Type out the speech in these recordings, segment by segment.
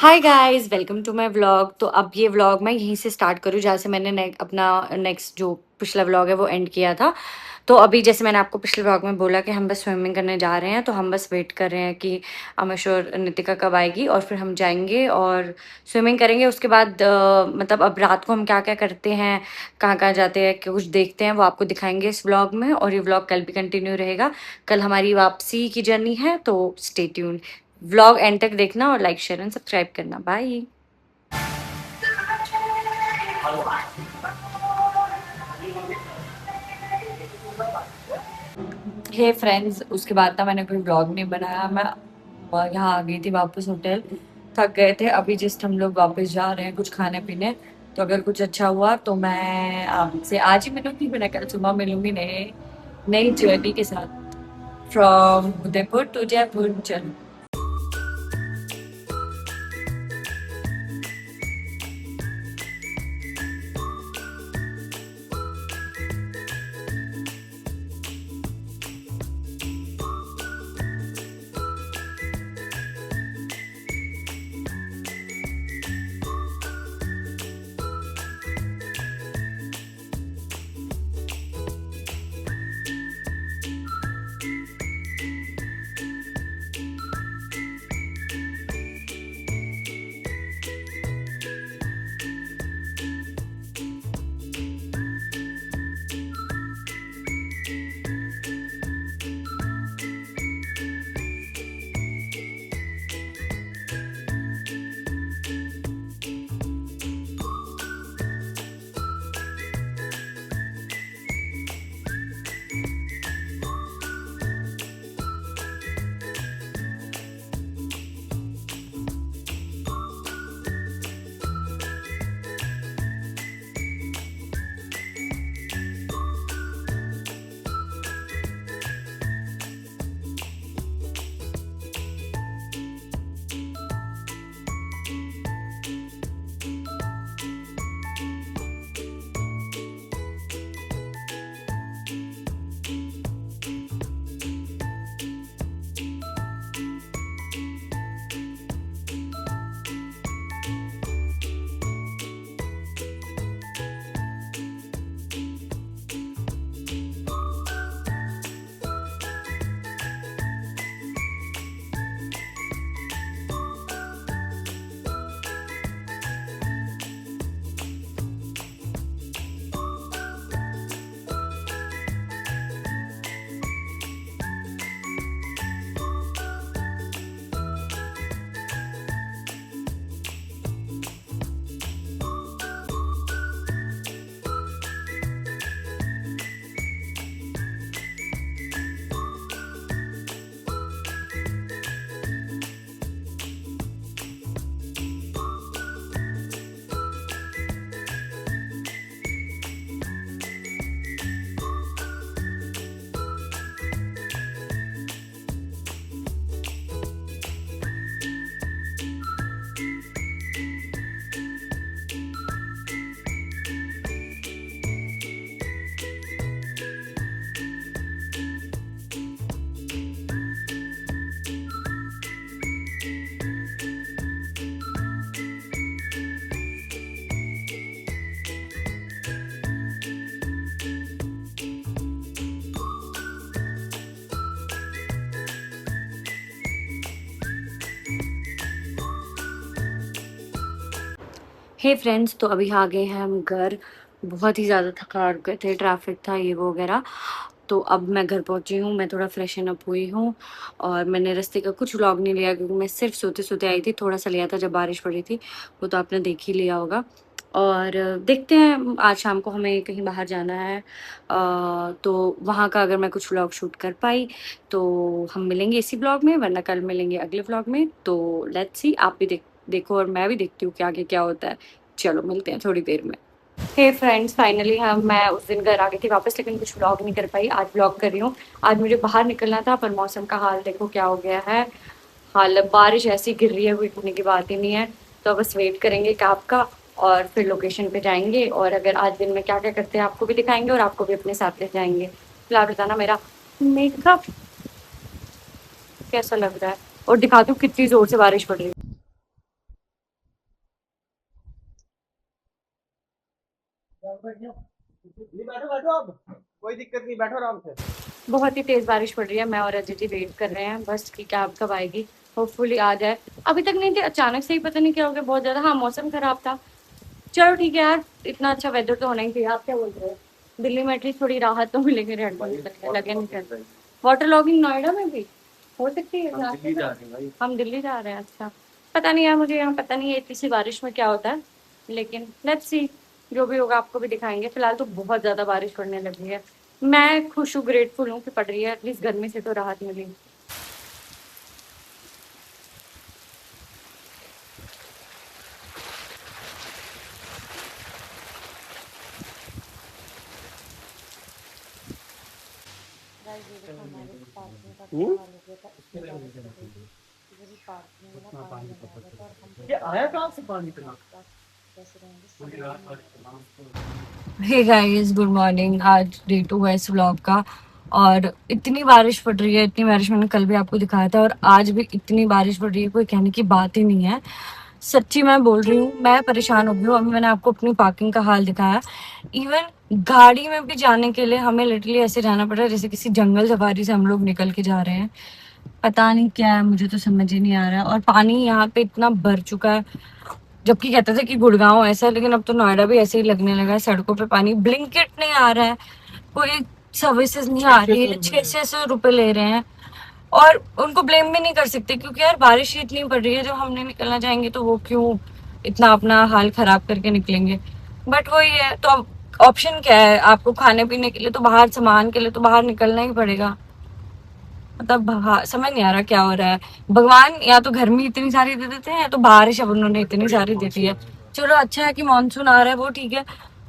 Hi guys, welcome to my vlog. तो अब ये व्लॉग मैं यहीं से स्टार्ट करूँ जहाँ से मैंने अपना नेक्स्ट जो पिछला व्लॉग है वो एंड किया था। तो अभी जैसे मैंने आपको पिछले व्लॉग में बोला कि हम बस स्विमिंग करने जा रहे हैं, तो हम बस वेट कर रहे हैं कि अमश और नितिका कब आएगी और फिर हम जाएंगे और स्विमिंग करेंगे। उसके बाद मतलब अब रात को हम क्या क्या करते हैं, कहाँ कहाँ जाते हैं, कुछ देखते हैं, वो आपको दिखाएंगे इस व्लॉग में। और ये व्लॉग कल भी कंटिन्यू रहेगा। कल हमारी वापसी की जर्नी है, तो स्टे ट्यून। व्लॉग एंड तक देखना और लाइक शेयर एंड सब्सक्राइब करना। बाय। हे फ्रेंड्स, उसके बाद ना मैंने कोई व्लॉग नहीं बनाया। मैं यहाँ आ गई थी वापस होटल। थक गए थे, अभी जस्ट हम लोग वापस जा रहे हैं कुछ खाने पीने। तो अगर कुछ अच्छा हुआ तो मैं आपसे आज ही मिलूंगी, मैं कल सुबह मिलूंगी नए नई जर्नी के साथ। From Udaipur to Jaipur. चलो। हे फ्रेंड्स, तो अभी आ गए हैं हम घर। बहुत ही ज़्यादा थका गए थे, ट्रैफिक था ये वो वगैरह। तो अब मैं घर पहुंची हूँ, मैं थोड़ा फ्रेशन अप हुई हूँ। और मैंने रास्ते का कुछ व्लॉग नहीं लिया क्योंकि मैं सिर्फ सोते सोते आई थी। थोड़ा सा लिया था जब बारिश पड़ी थी, वो तो आपने देख ही लिया होगा। और देखते हैं, आज शाम को हमें कहीं बाहर जाना है। तो वहाँ का अगर मैं कुछ व्लॉग शूट कर पाई तो हम मिलेंगे इसी व्लॉग में, वरना कल मिलेंगे अगले व्लॉग में। तो लेट्स सी, आप भी देखो और मैं भी देखती हूँ कि आगे क्या होता है। चलो मिलते हैं थोड़ी देर में। हे फ्रेंड्स, फाइनली हम मैं उस दिन घर आ गई थी वापस, लेकिन कुछ व्लॉग नहीं कर पाई। आज व्लॉग कर रही हूँ। आज मुझे बाहर निकलना था पर मौसम का हाल देखो क्या हो गया है। हाल बारिश ऐसी गिर रही है, कोई कहने की बात ही नहीं है। तो बस वेट करेंगे कैब का और फिर लोकेशन पे जाएंगे। और अगर आज दिन में क्या क्या करते हैं आपको भी दिखाएंगे और आपको भी अपने साथ ले जाएंगे। फिलहाल बताना मेरा मेकअप कैसा लग रहा है और दिखाती हूँ कितनी जोर से बारिश पड़ रही है। नहीं बैठो बैठो अब, कोई दिक्कत नहीं, बैठो आराम से। बहुत ही तेज बारिश पड़ रही है। मैं और अजय जी वेट कर रहे हैं बस कि कैब कब आएगी। होपफुली आ जाए। अभी तक नहीं थी, अचानक से ही पता नहीं क्या हो गया, बहुत ज्यादा। हाँ, मौसम खराब था। चलो ठीक है यार, इतना अच्छा वेदर तो होना ही चाहिए। आप क्या बोल रहे हो? दिल्ली में एटलीस्ट थोड़ी राहत तो मिलेगी रेड बल्ब लगे नहीं कर। वाटर लॉगिंग नोएडा में भी हो सकती है। हम दिल्ली जा रहे हैं, अच्छा। पता नहीं यार, मुझे यहाँ पता नहीं है इतनी सी बारिश में क्या होता है। लेकिन लेट्स सी, जो भी होगा आपको भी दिखाएंगे। फिलहाल तो बहुत ज्यादा बारिश पड़ने लगी है। मैं खुश हूँ, ग्रेटफुल हूँ कि पड़ रही है, एटलीस्ट गर्मी से तो राहत मिली। गाइस ये देखो, हमारे पार्किंग का क्या हाल हो गया था, इतनी बारिश हो गई थी। पूरी पार्किंग में ना पानी जमा हो गया था और हम ये पूरे आया परेशान कहाँ थे से कि पानी हम इतना? कैब का कैसे रहेंगे, समझ ही नहीं आ रहा था। Hey guys, good morning. आज डे 2 है इस व्लॉग का। और इतनी बारिश पड़ रही है, इतनी बारिश मैंने कल भी आपको दिखाया था, और आज भी इतनी बारिश पड़ रही है, कोई कहने की बात ही नहीं है। सच्ची मैं बोल रही हूँ, मैं परेशान हो गई हूँ। अभी मैंने आपको अपनी पार्किंग का हाल दिखाया। इवन गाड़ी में भी जाने के लिए हमें लिटरली ऐसे जाना पड़ रहा है जैसे किसी जंगल सफारी से हम लोग निकल के जा रहे हैं। पता नहीं क्या है, मुझे तो समझ ही नहीं आ रहा है। और पानी यहाँ पे इतना भर चुका है। जबकि कहते थे कि गुड़गांव ऐसा है, लेकिन अब तो नोएडा भी ऐसे ही लगने लगा है। सड़कों पे पानी, ब्लिंकिट नहीं आ रहा है, कोई सर्विसेज नहीं आ रही है, 600 रुपए ले रहे हैं। और उनको ब्लेम भी नहीं कर सकते, क्योंकि यार बारिश ही इतनी पड़ रही है, जब हमने निकलना चाहेंगे तो वो क्यों इतना अपना हाल खराब करके निकलेंगे। बट वही है, तो अब ऑप्शन क्या है? आपको खाने पीने के लिए तो बाहर, सामान के लिए तो बाहर निकलना ही पड़ेगा। मतलब समझ नहीं आ रहा क्या हो रहा है। भगवान या तो गर्मी इतनी सारी दे देते हैं, या तो बारिश अब उन्होंने इतनी सारी दे दी है। चलो अच्छा है कि मानसून आ रहा है, वो ठीक है।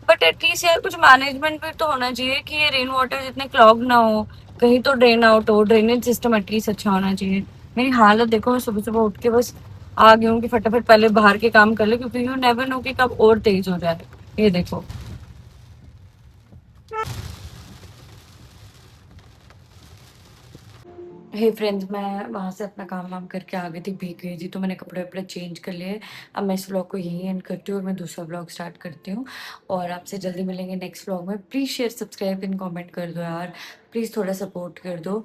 बट एटलीस्ट यार कुछ मैनेजमेंट भी तो होना चाहिए कि ये रेन वाटर जितने क्लॉग ना हो। कहीं तो ड्रेन आउट हो, ड्रेनेज सिस्टम एटलीस्ट अच्छा होना चाहिए। मेरी हालत देखो, मैं सुबह सुबह उठ के बस आ गई हूँ कि फटाफट पहले बाहर के काम कर ले, क्योंकि यू नेवर नो कि कब और तेज हो जाए। ये देखो। हे फ्रेंड्स, मैं वहाँ से अपना काम वाम करके आ गई थी, भीग गई थी, तो मैंने कपड़े वपड़े चेंज कर लिए। अब मैं इस व्लॉग को यहीं एंड करती हूँ और मैं दूसरा व्लॉग स्टार्ट करती हूँ। और आपसे जल्दी मिलेंगे नेक्स्ट व्लॉग में। Please share, subscribe and comment कर दो यार। प्लीज़ थोड़ा सपोर्ट कर दो।